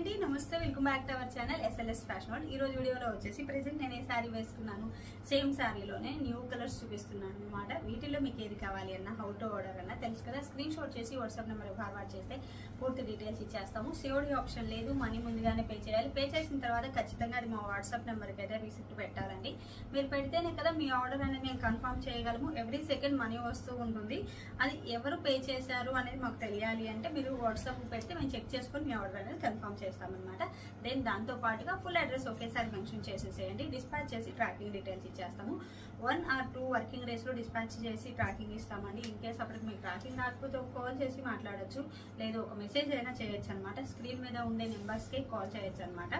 అండి నమస్తే welcome back to our channel SLS fashion world. ఈ రోజు వీడియోలో వచ్చేసి ప్రెజెంట్ నేను ఏ సారీ వేసుకున్నాను సేమ్ సారీలోనే న్యూ కలర్స్ చూపిస్తున్నాను అన్నమాట। వీటిలో మీకు ఏది కావాలి అన్న హౌ టు ఆర్డర్ అన్న తెలుసు కదా, స్క్రీన్ షాట్ చేసి వాట్సాప్ నెంబర్ ఫార్వర్డ్ చేస్తే పూర్తి డీటెయిల్స్ ఇచ్చేస్తాము। సిఓడి ఆప్షన్ లేదు, మనీ ముందుగానే పే చేయాలి। పే చేసిన తర్వాత ఖచ్చితంగా అది మా వాట్సాప్ నెంబర్కి అయితే రిసిప్ట్ పెట్టాలండి। మీరు పెడితేనే కదా మీ ఆర్డర్ అనేది మేము కన్ఫర్మ్ చేయగలము। ఎవ్రీ సెకండ్ మనీ వస్తూ ఉంటుంది, అది ఎవరు పే చేశారు అనేది మాకు తెలియాలి అంటే మీరు వాట్సాప్ పెడితే మేము చెక్ చేసుకొని మీ ఆర్డర్ అనేది కన్ఫర్మ్ చేస్తామన్నమాట। దెన్ దాంతో పాటుగా ఫుల్ అడ్రస్ ఒకేసారి మెన్షన్ చేసేసేయండి, డిస్పాచ్ చేసి ట్రాకింగ్ డీటెయిల్స్ ఇచ్చేస్తాము। 1 or 2 వర్కింగ్ డేస్ లో డిస్పాచ్ చేసి ట్రాకింగ్ ఇస్తామండి। ఇన్ కేస్ అప్పటికి మీకు ట్రాకింగ్ రాకపోతే ఒక కాల్ చేసి మాట్లాడొచ్చు, లేదు ఒక మెసేజ్ అయినా చేయొచ్చు అనమాట। స్క్రీన్ మీద ఉండే నెంబర్స్ కి కాల్ చేయొచ్చు అనమాట।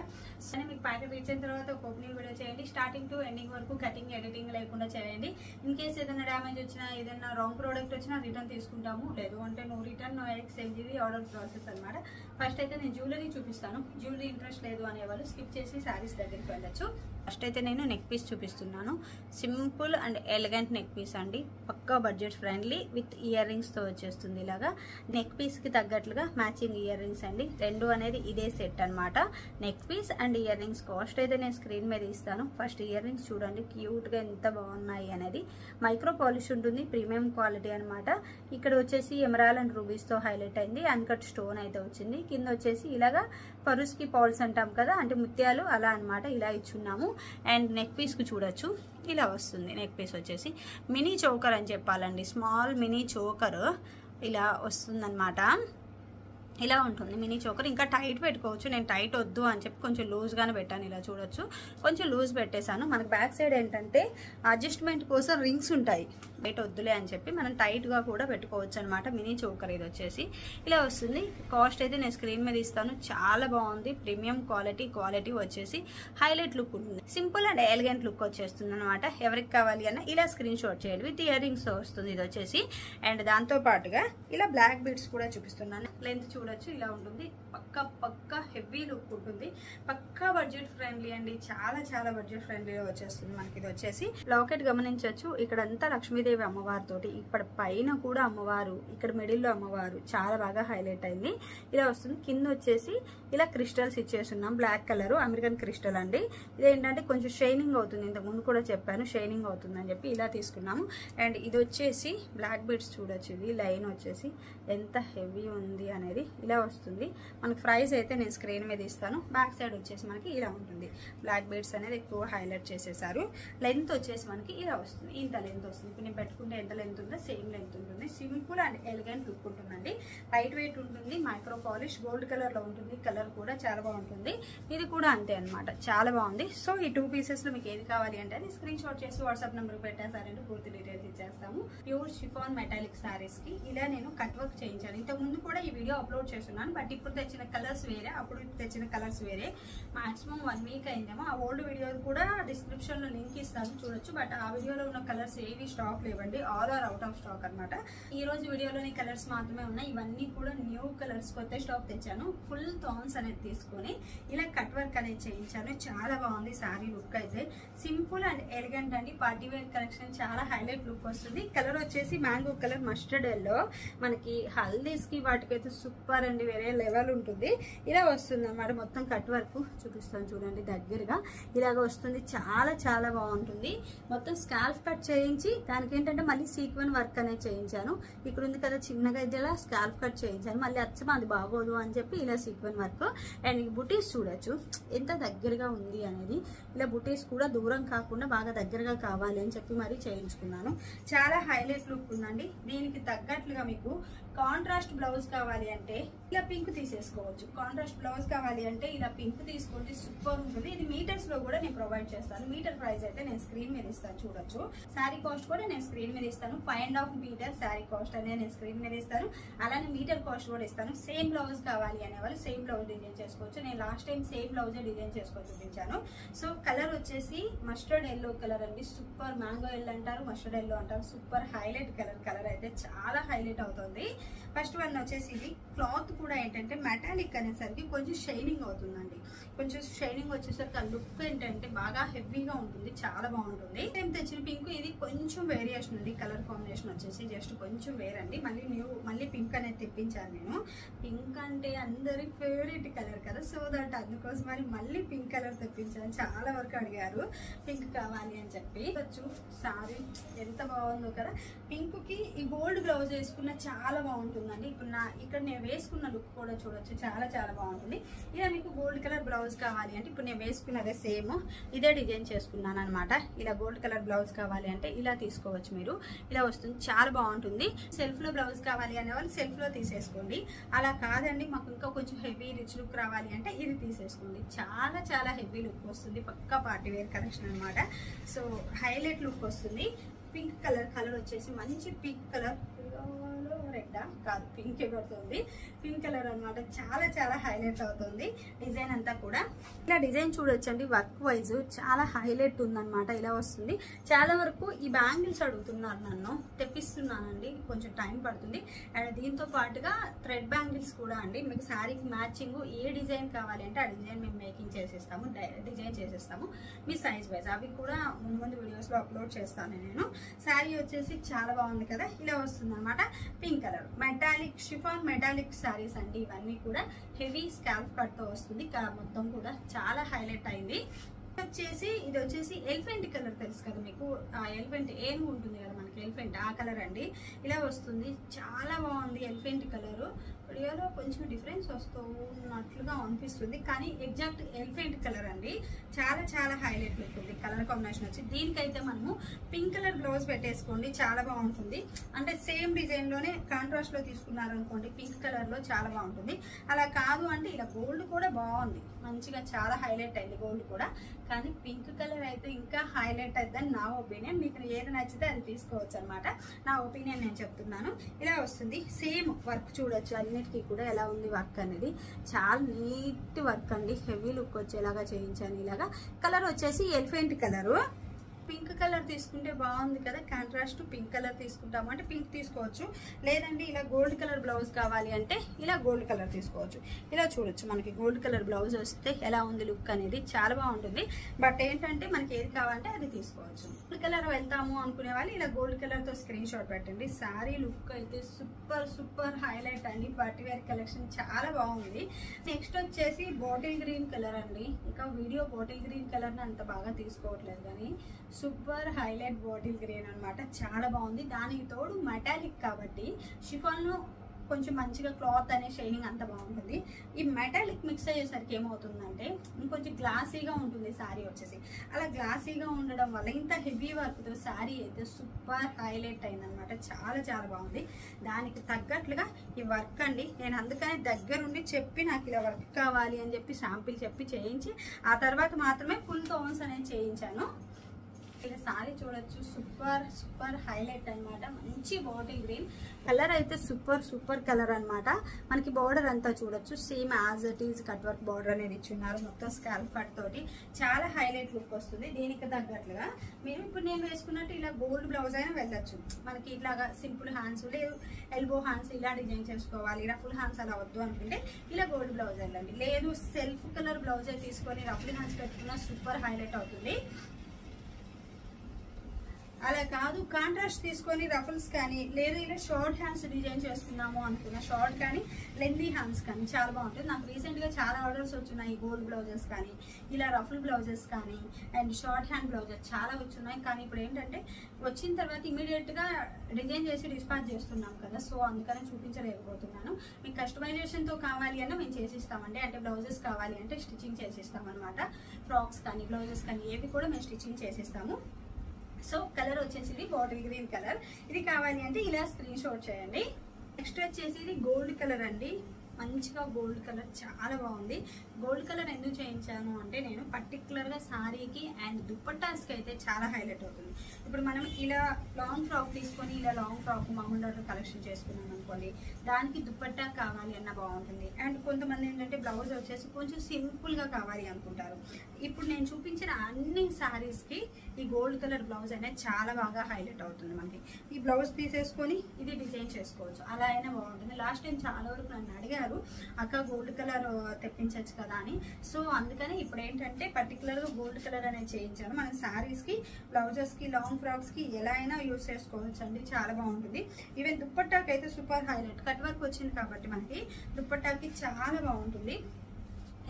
సో మీకు ప్యాకెట్ రీచ్ అయిన తర్వాత ఒక ఓపెనింగ్ వీడియో చేయండి, స్టార్టింగ్ టు ఎండింగ్ వరకు కటింగ్ ఎడిటింగ్ లేకుండా చేయండి। ఇన్ కేస్ ఏదైనా డ్యామేజ్ వచ్చినా ఏదైనా రాంగ్ ప్రోడక్ట్ వచ్చినా రిటర్న్ తీసుకుంటాము, లేదు అంటే నో రిటర్న్ నో ఎక్స్చేంజ్, ఇది ఆర్డర్ ప్రాసెస్ అనమాట। ఫస్ట్ అయితే నేను జ్యువెలరీ చూపిస్తాను, జ్యువెలరీ ఇంట్రెస్ట్ లేదు అనేవాళ్ళు స్కిప్ చేసి శారీస్ దగ్గరికి వెళ్ళచ్చు। ఫస్ట్ అయితే నేను నెక్ పీస్ చూపిస్తున్నాను, simple and elegant neck piece అండి, పక్కా budget friendly with earrings తో వచ్చేస్తుంది। ఇలాగా నెక్ పీస్ కి తగ్గట్లుగా మ్యాచింగ్ ఇయర్ రింగ్స్ అండి, రెండు అనేది ఇదే సెట్ అనమాట। Neck piece and earrings cost అయితే నేను స్క్రీన్ మీద ఇస్తాను। ఫస్ట్ ఇయర్ రింగ్స్ చూడండి క్యూట్ గా ఎంత బాగున్నాయి అనేది, మైక్రో పాలిష్ ఉంటుంది, ప్రీమియం క్వాలిటీ అనమాట। ఇక్కడ వచ్చేసి ఎమరాల్ అండ్ రూబీస్ తో హైలైట్ అయింది, అన్కట్ స్టోన్ అయితే వచ్చింది। కింద వచ్చేసి ఇలాగా పరుస్కి పౌల్స్ అంటాం కదా, అంటే ముత్యాలు అలా అనమాట, ఇలా ఇచ్చున్నాము। అండ్ నెక్ పీస్ కు చూడొచ్చు ఇలా వస్తుంది। నెక్ పీస్ వచ్చేసి మినీ చోకర్ అని చెప్పాలండి, స్మాల్ మినీ చోకర్ ఇలా వస్తుంది అనమాట, ఇలా ఉంటుంది మినీ చోకర్। ఇంకా టైట్ పెట్టుకోవచ్చు, నేను టైట్ వద్దు అని చెప్పి కొంచెం లూజ్గానే పెట్టాను, ఇలా చూడొచ్చు కొంచెం లూజ్ పెట్టేశాను। మనకు బ్యాక్ సైడ్ ఏంటంటే అడ్జస్ట్మెంట్ కోసం రింగ్స్ ఉంటాయి, టైట్ వద్దులే అని చెప్పి మనం టైట్గా కూడా పెట్టుకోవచ్చు అనమాట। మినీ చోకర్ ఇది వచ్చేసి ఇలా వస్తుంది। కాస్ట్ అయితే నేను స్క్రీన్ మీద ఇస్తాను, చాలా బాగుంది, ప్రీమియం క్వాలిటీ వచ్చేసి హైలైట్ లుక్ ఉంటుంది, సింపుల్ అండ్ ఎలిగెంట్ లుక్ వచ్చేస్తుంది అనమాట। ఎవరికి కావాలి అన్న ఇలా స్క్రీన్ షాట్ చేయాలి, విత్ ఇయర్ రింగ్స్ వస్తుంది ఇది వచ్చేసి। అండ్ దాంతో పాటుగా ఇలా బ్లాక్ బీడ్స్ కూడా చూపిస్తున్నాను, లెంత్ చూడొచ్చు ఇలా ఉంటుంది, పక్కా హెవీ లుక్ ఉంటుంది, పక్కా బడ్జెట్ ఫ్రెండ్లీ అండి, చాలా బడ్జెట్ ఫ్రెండ్లీగా వచ్చేస్తుంది మనకి। ఇది వచ్చేసి లాకెట్ గమనించవచ్చు, ఇక్కడంతా లక్ష్మీదేవి అమ్మవారితోటి, ఇక్కడ పైన కూడా అమ్మవారు, ఇక్కడ మిడిల్లో అమ్మవారు, చాలా బాగా హైలైట్ అయింది, ఇలా వస్తుంది। కింద వచ్చేసి ఇలా క్రిస్టల్స్ ఇచ్చేస్తున్నాం, బ్లాక్ కలర్ అమెరికన్ క్రిస్టల్ అండి, ఇదేంటంటే కొంచెం షైనింగ్ అవుతుంది, ఇంతకు ముందు కూడా చెప్పాను షైనింగ్ అవుతుంది అని చెప్పి ఇలా తీసుకున్నాము। అండ్ ఇది వచ్చేసి బ్లాక్ బీడ్స్ చూడొచ్చు, ఇది లైన్ వచ్చేసి ఎంత హెవీ ఉంది అనేది ఇలా వస్తుంది మనకి। ప్రైస్ అయితే నేను స్క్రీన్ మీద ఇస్తాను, బ్యాక్ సైడ్ వచ్చేసి మనకి ఇలా ఉంటుంది, బ్లాక్ బీడ్స్ అనేది ఎక్కువ హైలైట్ చేసేసారు। లెంత్ వచ్చేసి మనకి ఇలా వస్తుంది, ఇంత లెంత్ వస్తుంది, ఇప్పుడు నేను పెట్టుకుంటే ఎంత లెంత్ ఉందో సేమ్ లెంత్ ఉంటుంది, సింపుల్ అండ్ ఎలిగెంట్ లుక్ ఉంటుందండి, లైట్ వెయిట్ ఉంటుంది, మైక్రో పాలిష్ గోల్డ్ కలర్ లో ఉంటుంది, కలర్ కూడా చాలా బాగుంటుంది, ఇది కూడా అంతే అనమాట, చాలా బాగుంది। సో ఈ 2 పీసెస్ లో మీకు ఏది కావాలి అంటే అది స్క్రీన్ షాట్ చేసి వాట్సాప్ నెంబర్ పెట్టేసారంటే పూర్తి డీటెయిల్స్ ఇచ్చేస్తాము। ప్యూర్ షిఫాన్ మెటాలిక్ సారీస్ కి ఇలా నేను కట్ వర్క్ చేయించాను, ఇంతకు ముందు కూడా ఈ వీడియో అప్లోడ్ చేస్తున్నాను, బట్ ఇప్పుడు తెచ్చిన కలర్స్ వేరే, అప్పుడు తెచ్చిన కలర్స్ వేరే, మాక్సిమం 1 వీక్ అయిందేమో। ఆ ఓల్డ్ వీడియో కూడా డిస్క్రిప్షన్ లో లింక్ ఇస్తాను చూడొచ్చు, బట్ ఆ వీడియోలో ఉన్న కలర్స్ ఏవి స్టాక్ లేవండి, all are out of stock అనమాట। ఈ రోజు వీడియోలోని కలర్స్ మాత్రమే ఉన్నాయి, ఇవన్నీ కూడా న్యూ కలర్స్, కొత్త స్టాక్ తెచ్చాను। ఫుల్ థాన్స్ అనేది తీసుకొని ఇలా కట్ వర్క్ అనేది చేయించాను, చాలా బాగుంది సారీ లుక్ అయితే, సింపుల్ అండ్ ఎలిగెంట్ అండి, పార్టీ వేర్ కలెక్షన్ చాలా హైలైట్ లుక్ వస్తుంది। కలర్ వచ్చేసి మ్యాంగో కలర్, మస్టర్డ్ ఎల్లో, మనకి హల్దీస్ కి వాటికైతే సూపర్ అండి, వేరే లెవెల్ ఉంటుంది, ఇలా వస్తుంది అన్నమాట। మొత్తం కట్ వర్క్ చూపిస్తాను చూడండి దగ్గరగా, ఇలాగ వస్తుంది, చాలా బాగుంటుంది। మొత్తం స్కాల్ఫ్ కట్ చేయించి దానికి ఏంటంటే మళ్ళీ సీక్వెన్ వర్క్ అనేది చేయించాను, ఇక్కడ ఉంది కదా చిన్నగా ఇది ఇలా స్కాల్ఫ్ కట్ చేయించాను, మళ్ళీ అచ్చం అది బాగోదు అని చెప్పి ఇలా సీక్వెన్ వర్క్। అండ్ బుటీస్ చూడొచ్చు ఎంత దగ్గరగా ఉంది అనేది, ఇలా బుటీస్ కూడా దూరం కాకుండా బాగా దగ్గరగా కావాలి అని చెప్పి మరీ చేయించుకున్నాను, చాలా హైలైట్ లుక్ ఉందండి। దీనికి తగ్గట్లుగా మీకు కాంట్రాస్ట్ బ్లౌజ్ కావాలి అంటే ఇలా పింక్ తీసేసుకోవచ్చు, కాంట్రాస్ట్ బ్లౌజ్ కావాలి అంటే ఇలా పింక్ తీసుకోండి, సూపర్ ఉంటుంది। ఇది మీటర్స్ లో కూడా నేను ప్రొవైడ్ చేస్తాను, మీటర్ ప్రైస్ అయితే నేను స్క్రీన్ మీద ఇస్తాను చూడొచ్చు, శారీ కాస్ట్ కూడా నేను స్క్రీన్ మీద ఇస్తాను, 5.5 మీటర్ శారీ కాస్ట్ అనేది నేను స్క్రీన్ మీద ఇస్తాను, అలానే మీటర్ కాస్ట్ కూడా ఇస్తాను। సేమ్ బ్లౌజ్ కావాలి అనేవాళ్ళు సేమ్ బ్లౌజ్ డిజైన్ చేసుకోవచ్చు, నేను last time same blouse design చేసుకొని చూపించాను। సో కలర్ వచ్చేసి మస్టర్డ్ ఎల్లో కలర్ అండి, సూపర్ మ్యాంగో ఎల్లో అంటారు, మస్టర్డ్ ఎల్లో అంటారు, సూపర్ హైలైట్ కలర్ అయితే చాలా హైలైట్ అవుతుంది। ఫస్ట్ వన్ వచ్చేసి ఇది క్లాత్ కూడా ఏంటంటే మెటాలిక్ అనేసరికి కొంచెం షైనింగ్ అవుతుందండి. కొంచెం షైనింగ్ వచ్చేసరికి ఆ లుక్ ఏంటంటే బాగా హెవీగా ఉంటుంది, చాలా బాగుంటుంది. నేను తెచ్చిన పింక్ ఇది కొంచెం వేరియేషన్ ఉంది, కలర్ కాంబినేషన్ వచ్చేసి జస్ట్ కొంచెం వేరండి. మళ్ళీ పింక్ అనేది తెప్పించాను నేను. పింక్ అంటే అందరి ఫేవరెట్ కలర్ కదా, సో దట్ అందుకోసమని మళ్ళీ పింక్ కలర్ తెప్పించాను. చాలా వరకు అడిగారు పింక్ కావాలి అని చెప్పి. సారీ ఎంత బాగుందో కదా. పింక్ కి ఈ గోల్డ్ బ్లౌజ్ వేసుకున్న చాలా బాగుంటుందండి. ఇప్పుడు ఇక్కడ నేను వేసుకున్న లుక్ కూడా చూడొచ్చు, చాలా చాలా బాగుంటుంది. ఇలా మీకు గోల్డ్ కలర్ బ్లౌజ్ కావాలి అంటే ఇప్పుడు నేను వేసుకున్నదే సేమ్ ఇదే డిజైన్ చేసుకున్నాను అనమాట. ఇలా గోల్డ్ కలర్ బ్లౌజ్ కావాలి అంటే ఇలా తీసుకోవచ్చు మీరు, ఇలా వస్తుంది, చాలా బాగుంటుంది. సెల్ఫ్ లో బ్లౌజ్ కావాలి అనే వాళ్ళు సెల్ఫ్ లో తీసేసుకోండి. అలా కాదండి మాకు ఇంకా కొంచెం హెవీ రిచ్ లుక్ రావాలి అంటే ఇది తీసేసుకోండి. చాలా చాలా హెవీ లుక్ వస్తుంది, పక్కా పార్టీ వేర్ కలెక్షన్ అనమాట. సో హైలైట్ లుక్ వస్తుంది. పింక్ కలర్ వచ్చేసి మంచి పింక్ కలర్, రెడ్ కాదు పింక్ పడుతుంది, పింక్ కలర్ అనమాట. చాలా చాలా హైలైట్ అవుతుంది డిజైన్ అంతా కూడా. ఇలా డిజైన్ చూడొచ్చండి, వర్క్ వైజ్ చాలా హైలైట్ ఉందన్నమాట. ఇలా వస్తుంది. చాలా వరకు ఈ బ్యాంగిల్స్ అడుగుతున్నారు, నన్ను తెప్పిస్తున్నానండి, కొంచెం టైం పడుతుంది. అండ్ దీంతో పాటుగా థ్రెడ్ బ్యాంగిల్స్ కూడా అండి. మీకు శారీకి మ్యాచింగ్ ఏ డిజైన్ కావాలి అంటే ఆ డిజైన్ మేము మేకింగ్ చేసేస్తాము, డిజైన్ చేసేస్తాము మీ సైజ్ వైజ్. అవి కూడా ముందు వీడియోస్లో అప్లోడ్ చేస్తాను నేను. శారీ వచ్చేసి చాలా బాగుంది కదా, ఇలా వస్తుంది అనమాట. Pink colour metallic chiffon metallic saris అండి ఇవన్నీ కూడా. హెవీ స్కాల్ప్ కట్ తో వస్తుంది, మొత్తం కూడా చాలా హైలైట్ అయింది. ఇది వచ్చేసి ఎలిఫెంట్ కలర్ తెలుసు కదా మీకు, ఎలిఫెంట్ ఏమి ఉంటుంది కదా మనకి, ఎలిఫెంట్ ఆ కలర్ అండి. ఇలా వస్తుంది, చాలా బాగుంది. ఎలిఫెంట్ కలర్ వీడియోలో కొంచెం డిఫరెన్స్ వస్తున్నట్లుగా అనిపిస్తుంది, కానీ ఎగ్జాక్ట్ ఎలిఫెంట్ కలర్ అండి. చాలా చాలా హైలైట్ లుక్ ఉంది కలర్ కాంబినేషన్ వచ్చి. దీనికైతే మనము పింక్ కలర్ బ్లౌజ్ పెట్టేసుకోండి, చాలా బాగుంటుంది. అంటే సేమ్ డిజైన్ లోనే కాంట్రాస్ట్ లో తీసుకున్నారు అనుకోండి, పింక్ కలర్ లో చాలా బాగుంటుంది. అలా కాదు అంటే ఇలా గోల్డ్ కూడా బాగుంది, మంచిగా చాలా హైలైట్ అయింది గోల్డ్ కూడా. కానీ పింక్ కలర్ అయితే ఇంకా హైలైట్ అవుతుందని నా ఒపీనియన్. మీకు ఏది నచ్చితే అది తీసుకోవచ్చు అనమాట, నా ఒపీనియన్ నేను చెప్తున్నాను. ఇలా వస్తుంది, సేమ్ వర్క్ చూడొచ్చు అన్నిటికీ కూడా ఎలా ఉంది వర్క్ అనేది. చాలా నీట్ వర్క్ అండి, హెవీ లుక్ వచ్చేలాగా చేయించాను. ఇలాగా కలర్ వచ్చేసి ఎలిఫెంట్ కలరు. పింక్ కలర్ తీసుకుంటే బాగుంది కదా, కాంట్రాస్ట్ పింక్ కలర్ తీసుకుంటాము అంటే పింక్ తీసుకోవచ్చు. లేదండి ఇలా గోల్డ్ కలర్ బ్లౌజ్ కావాలి అంటే ఇలా గోల్డ్ కలర్ తీసుకోవచ్చు. ఇలా చూడొచ్చు మనకి గోల్డ్ కలర్ బ్లౌజ్ వస్తే ఎలా ఉంది లుక్ అనేది, చాలా బాగుంటుంది. బట్ ఏంటంటే మనకి ఏది కావాలంటే అది తీసుకోవచ్చు. గోల్డ్ కలర్ వెళ్తాము అనుకునే వాళ్ళు ఇలా గోల్డ్ కలర్ తో స్క్రీన్ షాట్ పెట్టండి. శారీ లుక్ అయితే సూపర్ సూపర్ హైలైట్ అండి, పార్టీ వేర్ కలెక్షన్ చాలా బాగుంది. నెక్స్ట్ వచ్చేసి బాటిల్ గ్రీన్ కలర్ అండి. ఇంకా వీడియో బాటిల్ గ్రీన్ కలర్ ని అంత బాగా తీసుకోవట్లేదు, కానీ సూపర్ హైలైట్ బాటిల్ గ్రీన్ అనమాట, చాలా బాగుంది. దానికి తోడు మెటాలిక్ కాబట్టి షిఫాన్ కొంచెం మంచిగా క్లాత్ అనే షైనింగ్ అంత బాగుంటుంది. ఈ మెటాలిక్ మిక్స్ అయ్యేసరికి ఏమవుతుందంటే ఇంకొంచెం గ్లాసీగా ఉంటుంది శారీ వచ్చేసి. అలా గ్లాసీగా ఉండడం వల్ల ఇంత హెవీ వర్క్తో శారీ అయితే సూపర్ హైలైట్ అయిందనమాట, చాలా చాలా బాగుంది. దానికి తగ్గట్లుగా ఈ వర్క్ అండి. నేను అందుకని దగ్గరుండి చెప్పి నాకు ఇలా వర్క్ కావాలి అని చెప్పి శాంపిల్ చెప్పి చేయించి ఆ తర్వాత మాత్రమే ఫుల్ టోన్స్ అనేది చేయించాను. ఇలా సారీ చూడొచ్చు, సూపర్ సూపర్ హైలైట్ అనమాట. మంచి బాటిల్ గ్రీన్ కలర్ అయితే సూపర్ సూపర్ కలర్ అనమాట. మనకి బార్డర్ అంతా చూడొచ్చు, same as it is cut work border అనేది ఇచ్చున్నారు, మొత్తం స్కాల్ప్ కట్ తోటి చాలా హైలైట్ లుక్ వస్తుంది. దీనికి తగ్గట్లుగా మీరు ఇప్పుడు నేను వేసుకున్నట్టు ఇలా గోల్డ్ బ్లౌజ్ అయినా వెళ్ళొచ్చు. మనకి ఇట్లాగా సింపుల్ హ్యాండ్స్ లేదు, ఎల్బో హ్యాండ్స్ ఇలా డిజైన్ చేసుకోవాలి, రఫుల్ హ్యాండ్స్ అలా వద్దు అనుకుంటే ఇలా గోల్డ్ బ్లౌజ్ వెళ్ళండి. లేదు సెల్ఫ్ కలర్ బ్లౌజ్ తీసుకొని రఫుల్ హ్యాండ్స్ పెట్టుకున్నా సూపర్ హైలైట్ అవుతుంది. అలా కాదు కాంట్రాస్ట్ తీసుకొని రఫల్స్ కానీ లేదు ఇలా షార్ట్ హ్యాండ్స్ డిజైన్ చేసుకున్నాము అనుకున్న, షార్ట్ కానీ లెందీ హ్యాండ్స్ కానీ చాలా బాగుంటుంది. నాకు రీసెంట్గా చాలా ఆర్డర్స్ వచ్చున్నాయి, గోల్డ్ బ్లౌజెస్ కానీ ఇలా రఫుల్ బ్లౌజెస్ కానీ అండ్ షార్ట్ హ్యాండ్ బ్లౌజెస్ చాలా వచ్చున్నాయి. కానీ ఇప్పుడు ఏంటంటే వచ్చిన తర్వాత ఇమీడియట్గా డిజైన్ చేసి డిస్పాచ్ చేస్తున్నాం కదా, సో అందుకనే చూపించలేకపోతున్నాను. మీకు కస్టమైజేషన్తో కావాలి అన్న మేము చేసిస్తామండి, అంటే బ్లౌజెస్ కావాలి అంటే స్టిచ్చింగ్ చేసిస్తాం అనమాట. ఫ్రాక్స్ కానీ బ్లౌజెస్ కానీ ఏవి కూడా మేము స్టిచ్చింగ్ చేసిస్తాము. సో కలర్ వచ్చేసి ఇది బాటిల్ గ్రీన్ కలర్. ఇది కావాలి అంటే ఇలా స్క్రీన్ షాట్ చేయండి. నెక్స్ట్ వచ్చేసి ఇది గోల్డ్ కలర్ అండి, మంచిగా గోల్డ్ కలర్ చాలా బాగుంది. గోల్డ్ కలర్ ఎందుకు చేయించాను అంటే నేను పర్టికులర్గా శారీకి అండ్ దుపట్టాస్కి అయితే చాలా హైలైట్ అవుతుంది. ఇప్పుడు మనం ఇలా లాంగ్ ఫ్రాక్ తీసుకొని ఇలా లాంగ్ ఫ్రాక్ మామూలు కలెక్షన్ చేసుకున్నాం అనుకోండి, దానికి దుపట్టా కావాలి అన్న బాగుంటుంది. అండ్ కొంతమంది ఏంటంటే బ్లౌజ్ వచ్చేసి కొంచెం సింపుల్గా కావాలి అనుకుంటారు. ఇప్పుడు నేను చూపించిన అన్ని శారీస్కి ఈ గోల్డ్ కలర్ బ్లౌజ్ అనేది చాలా బాగా హైలైట్ అవుతుంది. మనకి ఈ బ్లౌజ్ తీసేసుకొని ఇది డిజైన్ చేసుకోవచ్చు, అలా అయినా బాగుంటుంది. లాస్ట్ టైం చాలా వరకు నన్ను అడిగారు అక్క గోల్డ్ కలర్ తెప్పించవచ్చు కదా అని. సో అందుకని ఇప్పుడు ఏంటంటే పర్టికులర్గా గోల్డ్ కలర్ అనేది చేయించాను. మన శారీస్కి, బ్లౌజెస్కి, లాంగ్ ఫ్రాక్స్కి ఎలా అయినా యూజ్ చేసుకోవచ్చు అండి, చాలా బాగుంటుంది. ఈవెన్ దుప్పట్టాకి అయితే సూపర్ హైలైట్ కట్ వర్క్ వచ్చింది కాబట్టి మనకి దుప్పట్టాకి చాలా బాగుంటుంది.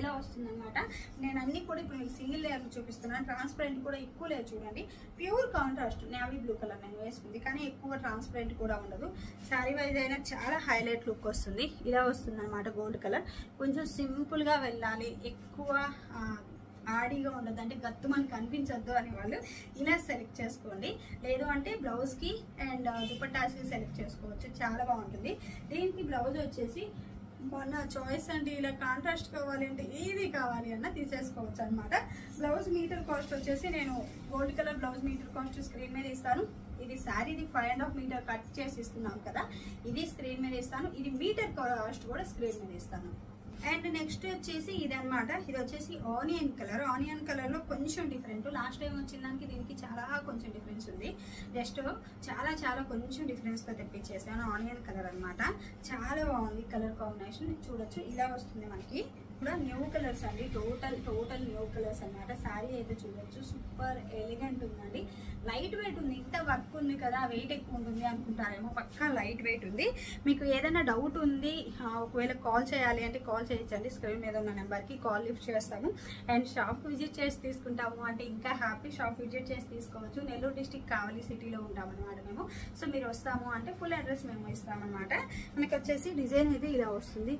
ఇలా వస్తుంది అనమాట. నేను అన్ని కూడా ఇప్పుడు మీకు సింగిల్ లేయర్ చూపిస్తున్నాను. ట్రాన్స్పరెంట్ కూడా ఎక్కువ లేదు చూడండి, pure contrast navy blue colour నేను వేసుకుంది, కానీ ఎక్కువ ట్రాన్స్పరెంట్ కూడా ఉండదు. శారీ వైజ్ అయినా చాలా హైలైట్ లుక్ వస్తుంది. ఇలా వస్తుంది అనమాట గోల్డ్ కలర్. కొంచెం సింపుల్గా వెళ్ళాలి, ఎక్కువ ఆడిగా ఉండదు అంటే గత్తు మనకు కనిపించద్దు అని వాళ్ళు ఇలా సెలెక్ట్ చేసుకోండి. లేదు అంటే బ్లౌజ్కి అండ్ దుపట్టాస్కి సెలెక్ట్ చేసుకోవచ్చు, చాలా బాగుంటుంది. దీనికి బ్లౌజ్ వచ్చేసి మన చాయిస్ అండి, ఇలా కాంట్రాస్ట్ కావాలి అంటే ఏది కావాలి అన్న తీసేసుకోవచ్చు అనమాట. బ్లౌజ్ మీటర్ కాస్ట్ వచ్చేసి నేను gold colour blouse metre cost screen మీద ఇస్తాను. ఇది శారీది 5.5 మీటర్ కట్ చేసి ఇస్తున్నాం కదా, ఇది స్క్రీన్ మీద ఇస్తాను. ఇది మీటర్ కాస్ట్ కూడా స్క్రీన్ మీద ఇస్తాను. అండ్ నెక్స్ట్ వచ్చేసి ఇది అనమాట. ఇది వచ్చేసి ఆనియన్ కలర్. ఆనియన్ కలర్లో కొంచెం డిఫరెంట్, లాస్ట్ టైం వచ్చిన దానికి దీనికి చాలా కొంచెం డిఫరెన్స్ ఉంది. జస్ట్ చాలా కొంచెం డిఫరెన్స్తో తెప్పించేసాను. ఆనియన్ కలర్ అనమాట, చాలా బాగుంది కలర్ కాంబినేషన్. చూడొచ్చు ఇలా వస్తుంది మనకి. కూడా న్యూ కలర్స్ అండి, టోటల్ న్యూ కలర్స్ అనమాట. శారీ అయితే చూడొచ్చు సూపర్ ఎలిగెంట్ ఉందండి. లైట్ వెయిట్ ఉంది. ఇంత వర్క్ ఉంది కదా వెయిట్ ఎక్కువ ఉంటుంది అనుకుంటారేమో, పక్కా లైట్ వెయిట్ ఉంది. మీకు ఏదైనా డౌట్ ఉంది ఒకవేళ కాల్ చేయాలి అంటే కాల్ చేయొచ్చండి. స్క్రీన్ మీద ఉన్న నెంబర్కి కాల్ లిఫ్ట్ చేస్తాము. అండ్ షాప్ విజిట్ చేసి తీసుకుంటాము అంటే ఇంకా హ్యాపీ. షాప్ విజిట్ చేసి తీసుకోవచ్చు. నెల్లూరు డిస్టిక్ కావలి సిటీలో ఉంటామన్నమాట మేము. సో మీరు వస్తాము అంటే ఫుల్ అడ్రస్ మేము ఇస్తామన్నమాట. మనకి వచ్చేసి డిజైన్ అయితే ఇలా వస్తుంది,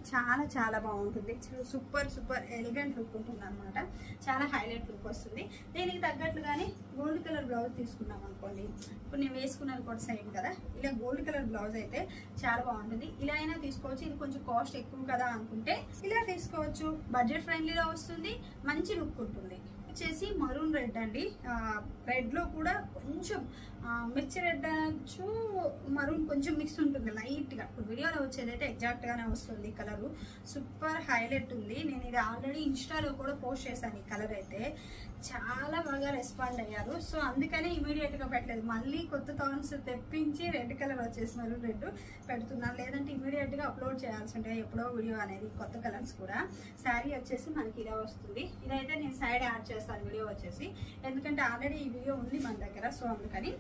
చాలా బాగుంటుంది. సూపర్ ఎలిగెంట్ లుక్ ఉంటుంది అనమాట, చాలా హైలైట్ లుక్ వస్తుంది. దీనికి తగ్గట్లుగానే గోల్డ్ కలర్ బ్లౌజ్ తీసుకున్నాం అనుకోండి, ఇప్పుడు నేను వేసుకున్నది కూడా సేమ్ కదా, ఇలా గోల్డ్ కలర్ బ్లౌజ్ అయితే చాలా బాగుంటుంది. ఇలా అయినా తీసుకోవచ్చు. ఇది కొంచెం కాస్ట్ ఎక్కువ కదా అనుకుంటే ఇలా తీసుకోవచ్చు. బడ్జెట్ ఫ్రెండ్లీలో వస్తుంది, మంచి లుక్ ఉంటుంది. వచ్చేసి మరూన్ రెడ్ అండి. రెడ్లో కూడా కొంచెం మిర్చి రెడ్ అనొచ్చు, మరూన్ కొంచెం మిక్స్ ఉంటుంది లైట్గా. ఇప్పుడు వీడియోలో వచ్చేదైతే ఎగ్జాక్ట్గానే వస్తుంది కలరు. సూపర్ హైలైట్ ఉంది. నేను ఇది ఆల్రెడీ ఇన్స్టాలో కూడా పోస్ట్ చేశాను. ఈ కలర్ అయితే చాలా బాగా రెస్పాండ్ అయ్యారు. సో అందుకనే ఇమీడియట్గా పెట్టలేదు, మళ్ళీ కొత్త థాన్స్ తెప్పించి రెడ్ కలర్ వచ్చేసి మరూన్ రెడ్ పెడుతున్నాను. లేదంటే ఇమీడియట్గా అప్లోడ్ చేయాల్సి ఉంటాయి ఎప్పుడో వీడియో అనేది, కొత్త కలర్స్ కూడా. శారీ వచ్చేసి మనకి ఇలా వస్తుంది. ఇదైతే నేను సైడ్ యాడ్ చేస్తాను వీడియో వచ్చేసి, ఎందుకంటే ఆల్రెడీ ఈ వీడియో ఉంది మన దగ్గర. సో అందుకని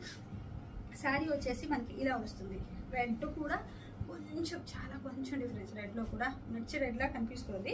శారీ వచ్చేసి మనకి ఇలా వస్తుంది. రెడ్ కూడా కొంచెం డిఫరెన్స్. రెడ్లో కూడా మిర్చి రెడ్లా కనిపిస్తుంది.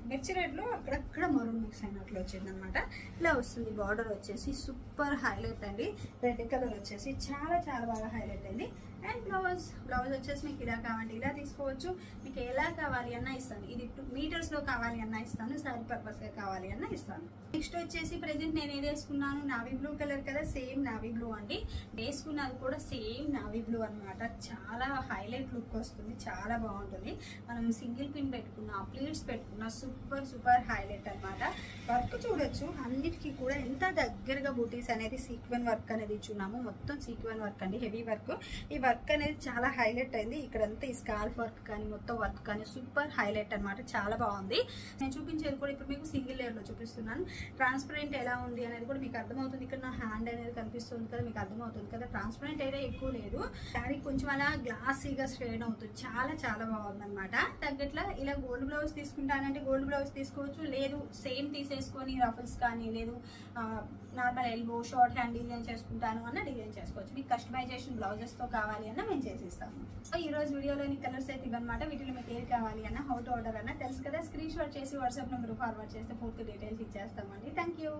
మిర్చి రెడ్లో అక్కడక్కడ మరూన్ మిక్స్ అయినట్లు వచ్చింది అనమాట. ఇలా వస్తుంది. బార్డర్ వచ్చేసి సూపర్ హైలైట్ అండి. రెడ్ కలర్ వచ్చేసి చాలా బాగా హైలైట్ అయింది. అండ్ బ్లౌజ్ వచ్చేసి మీకు ఇలా కావాలి ఇలా తీసుకోవచ్చు. మీకు ఎలా కావాలి అన్నా ఇస్తాను. ఇది 2 మీటర్స్లో కావాలి అన్నా ఇస్తాను, శారీ పర్పస్గా కావాలి అన్నా ఇస్తాను. నెక్స్ట్ వచ్చేసి ప్రెజెంట్ నేను ఏది వేసుకున్నాను, నావీ బ్లూ కలర్ కదా, సేమ్ నావీ బ్లూ అండి. వేసుకున్నది కూడా సేమ్ నావీ బ్లూ అనమాట. చాలా హైలైట్ లుక్ వస్తుంది, చాలా బాగుంటుంది. మనం సింగిల్ పిన్ పెట్టుకున్నా, ప్లీట్స్ పెట్టుకున్నా సూపర్ హైలైట్ అనమాట. వర్క్ చూడొచ్చు అన్నిటికీ కూడా ఎంత దగ్గరగా బూటీస్ అనేది సీక్వెన్ వర్క్ అనేది ఇచ్చున్నాము. మొత్తం సీక్వెన్ వర్క్ అండి, హెవీ వర్క్. ఈ వర్క్ అనేది చాలా హైలైట్ అయింది. ఇక్కడంతా ఈ స్కాల్ఫ్ వర్క్ కానీ మొత్తం వర్క్ కానీ సూపర్ హైలైట్ అనమాట, చాలా బాగుంది. నేను చూపించేది కూడా ఇప్పుడు మీకు సింగిల్ లేయర్లో చూపిస్తున్నాను. ట్రాన్స్పరెంట్ ఎలా ఉంది అనేది కూడా మీకు అర్థమవుతుంది. ఇక్కడ నా హ్యాండ్ అనేది కనిపిస్తుంది కదా, మీకు అర్థమవుతుంది కదా. ట్రాన్స్పరెంట్ అయితే ఎక్కువ లేదు, శారీ కొంచెం అలా గ్లాసీగా స్ట్రెయిన్ అవుతుంది. చాలా బాగుంది అనమాట. తగ్గట్లా ఇలా గోల్డ్ బ్లౌజ్ తీసుకుంటానంటే గోల్డ్ బ్లౌజ్ తీసుకోవచ్చు. లేదు సేమ్ తీసేసుకొని రఫల్స్ కానీ, లేదు normal elbow short hand design చేసుకుంటాను అన్న డిజైన్ చేసుకోవచ్చు. మీకు కస్టమైజేషన్ బ్లౌజెస్తో కావాలి అన్న మేము చేసిస్తాము. సో ఈ రోజు వీడియోలోని కలర్స్ అయితే ఇవన్నమాట. వీటిలో మీకు ఏది కావాలి అన్న, హౌ టు ఆర్డర్ అన్న తెలుసు కదా. స్క్రీన్ షాట్ చేసి వాట్సాప్ నెంబర్ ఫార్వర్డ్ చేస్తే పూర్తి డీటెయిల్స్ ఇచ్చేస్తామండి. Thank you.